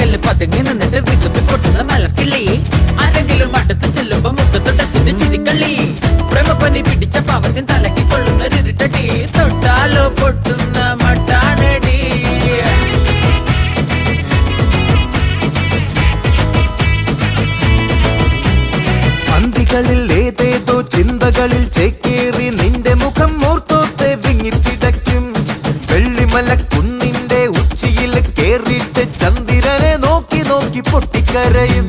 അരകല്ല് പതുങ്ങി നിന്നിട്ട് വിതുമ്പി പൊട്ടുന്ന മലർക്കിള്ളി ആരെങ്കിലും അടുത്ത് ചെല്ലുമ്പോ മുഖത്തൊട്ടത്തിന്റെ ചിരിക്കള്ളി പ്രേമപ്പനി പിടിച്ച പാവത്തിൻ തലക്കി കൊള്ളുന്ന ഇരുട്ടടി തൊട്ടാലോ പൊട്ടുന്ന മട്ടാണടി അന്തികളിൽ ഏതേതോ ചിന്തകളിൽ ചേക്കേറി നിന്റെ മുഖം ഓർത്തോത്തെ വിങ്ങിപ്പിടയ്ക്കും വെള്ളിമല കുന്നിന്റെ ഉച്ചിയിൽ കേറിയിട്ട് ചന്ദ്രനെ നോക്കി നോക്കി പൊട്ടിക്കരയും